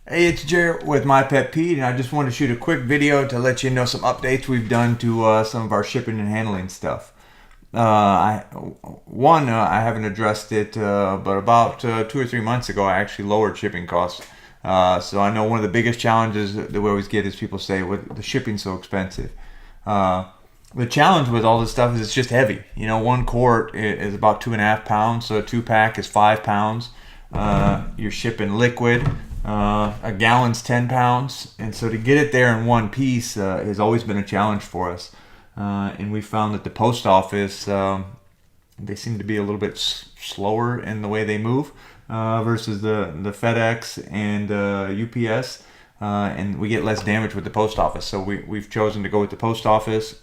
Hey, it's Jared with My Pet Pete, and I just want to shoot a quick video to let you know some updates we've done to some of our shipping and handling stuff. I haven't addressed it, but about 2 or 3 months ago, I actually lowered shipping costs. So I know one of the biggest challenges that we always get is people say, "With the shipping so expensive." Uh, the challenge with all this stuff is it's just heavy. You know, one quart is about 2.5 pounds, so a 2 pack is 5 pounds. You're shipping liquid. A gallon's 10 pounds, and so to get it there in one piece has always been a challenge for us. And we found that the post office, they seem to be a little bit slower in the way they move versus the FedEx and UPS, and we get less damage with the post office. So we've chosen to go with the post office,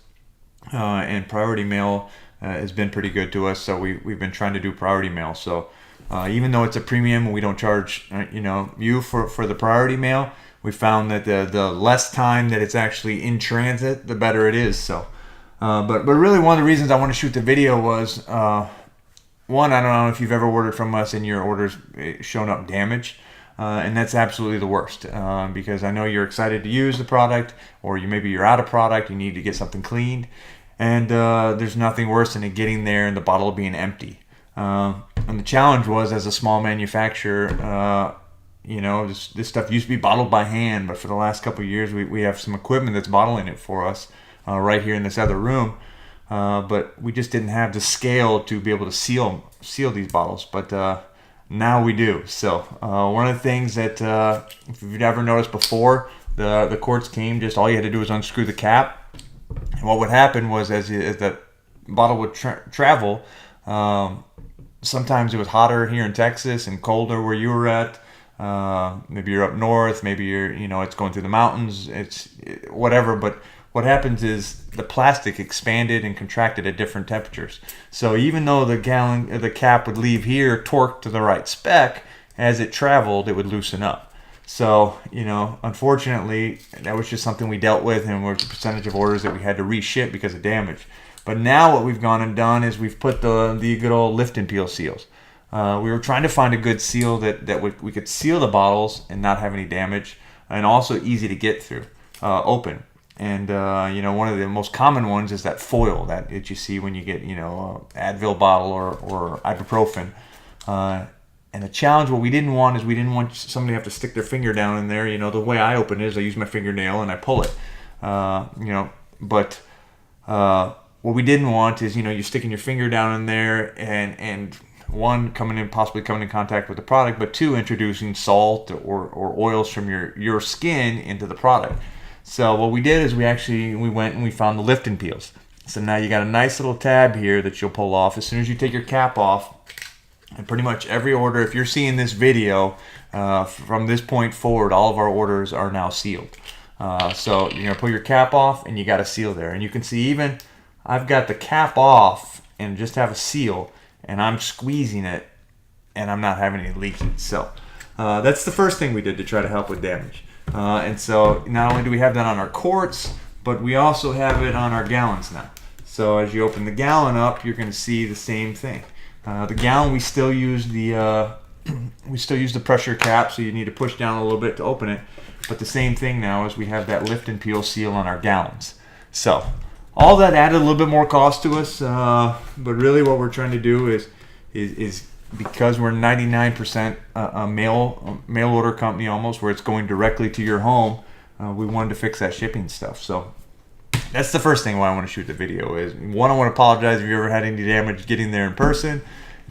and priority mail has been pretty good to us. So we've been trying to do priority mail. So even though it's a premium, we don't charge you for the priority mail. We found that the less time that it's actually in transit, the better it is. So, but really one of the reasons I want to shoot the video was one, I don't know if you've ever ordered from us and your orders shown up damaged. And that's absolutely the worst, because I know you're excited to use the product, or maybe you're out of product, you need to get something cleaned, and there's nothing worse than it getting there and the bottle being empty. And the challenge was, as a small manufacturer, this stuff used to be bottled by hand, but for the last couple of years, we have some equipment that's bottling it for us right here in this other room. But we just didn't have the scale to be able to seal these bottles. But now we do. So one of the things that, if you've never noticed before, the quarts came, just all you had to do was unscrew the cap. And what would happen was, as the bottle would travel, sometimes it was hotter here in Texas and colder where you were at. Maybe you're up north, maybe it's going through the mountains, whatever. But what happens is the plastic expanded and contracted at different temperatures. So even though the cap would leave here torqued to the right spec, as it traveled, it would loosen up. So, unfortunately, that was just something we dealt with, and was a percentage of orders that we had to reship because of damage. But now what we've gone and done is we've put the good old lift and peel seals. We were trying to find a good seal that we could seal the bottles and not have any damage, and also easy to get through, open. And one of the most common ones is that foil that you see when you get Advil bottle or ibuprofen. And the challenge, what we didn't want is we didn't want somebody to have to stick their finger down in there. The way I open it is I use my fingernail and I pull it. But what we didn't want is, you sticking your finger down in there and one, possibly coming in contact with the product, but two, introducing salt or oils from your skin into the product. So what we did is we went and we found the lift and peels. So now you got a nice little tab here that you'll pull off as soon as you take your cap off. And pretty much every order, if you're seeing this video, from this point forward, all of our orders are now sealed. So you're gonna pull your cap off and you got a seal there. And you can see even I've got the cap off and just have a seal, and I'm squeezing it and I'm not having any leaking. So that's the first thing we did to try to help with damage. And so not only do we have that on our quarts, but we also have it on our gallons now. So as you open the gallon up, you're going to see the same thing. The gallon, we still use the pressure cap, so you need to push down a little bit to open it. But the same thing now is we have that lift and peel seal on our gallons. So all that added a little bit more cost to us, but really what we're trying to do is because we're 99% a mail order company almost, where it's going directly to your home, we wanted to fix that shipping stuff. So that's the first thing why I want to shoot the video is, one, I want to apologize if you ever had any damage getting there in person.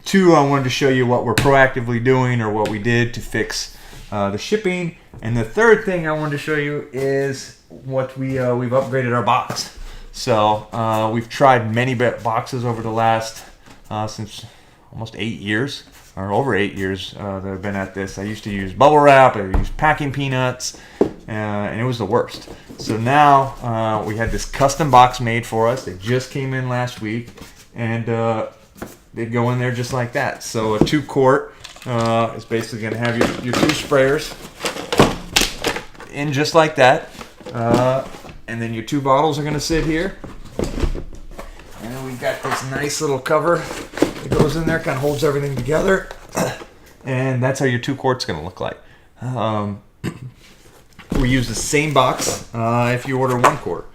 Two, I wanted to show you what we're proactively doing or what we did to fix the shipping. And the third thing I wanted to show you is what we've upgraded our box. So we've tried many boxes over the last since almost 8 years, or over 8 years that I've been at this. I used to use bubble wrap, I used packing peanuts, and it was the worst. So now we had this custom box made for us. It just came in last week, and they go in there just like that. So a 2-quart is basically going to have your 2 sprayers in just like that. And then your 2 bottles are going to sit here. And then we've got this nice little cover that goes in there, kind of holds everything together. And that's how your 2 quarts going to look like. We use the same box if you order 1 quart.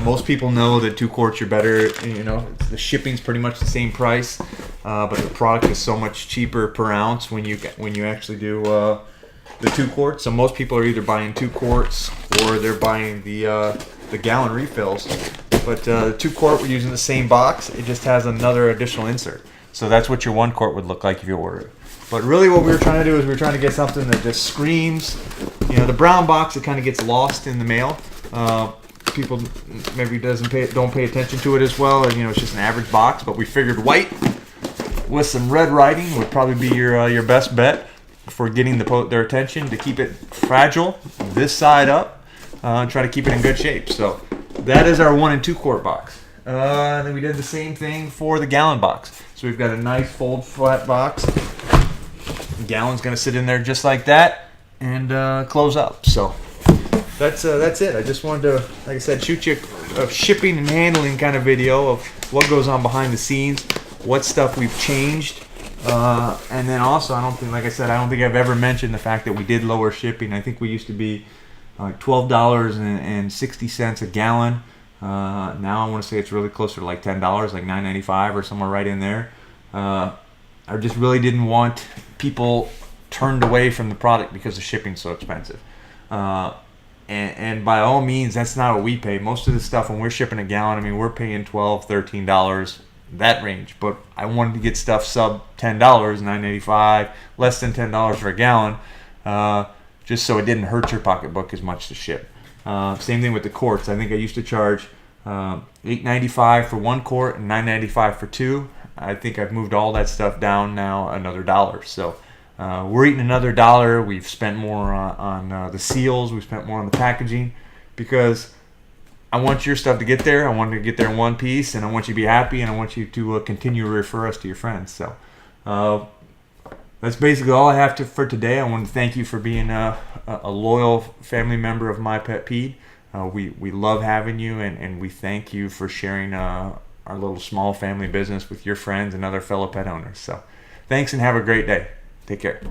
Most people know that 2 quarts are better. The shipping's pretty much the same price, but the product is so much cheaper per ounce when you actually do the 2 quarts. So most people are either buying 2 quarts or they're buying the gallon refills. But 2 quart, we're using the same box. It just has another additional insert. So that's what your 1 quart would look like if you order it. But really what we were trying to do is we were trying to get something that just screams. The brown box, it kind of gets lost in the mail. People maybe don't pay attention to it as well. It's just an average box. But we figured white with some red writing would probably be your best bet for getting their attention, to keep it fragile this side up, and try to keep it in good shape. So that is our 1 and 2 quart box. And then we did the same thing for the gallon box. So we've got a nice fold flat box. The gallon's going to sit in there just like that and close up. So that's it. I just wanted to, like I said, shoot you a shipping and handling kind of video of what goes on behind the scenes, what stuff we've changed. And then also, I don't think I've ever mentioned the fact that we did lower shipping. I think we used to be like $12.60 a gallon. Now I want to say it's really closer to like $10, like $9.95 or somewhere right in there. I just really didn't want people turned away from the product because the shipping's so expensive. And by all means, that's not what we pay. Most of the stuff when we're shipping a gallon, we're paying $12, $13, that range. But I wanted to get stuff sub $10, $9.85, less than $10 for a gallon, just so it didn't hurt your pocketbook as much to ship. Same thing with the quarts. I think I used to charge $8.95 for 1 quart and $9.95 for 2. I think I've moved all that stuff down now another $1. So we're eating another $1. We've spent more on the seals. We've spent more on the packaging because I want your stuff to get there. I want it to get there in one piece, and I want you to be happy, and I want you to continue to refer us to your friends. So that's basically all I have for today. I want to thank you for being a loyal family member of My Pet Pede. We love having you, and we thank you for sharing our little small family business with your friends and other fellow pet owners. So thanks, and have a great day. Take care.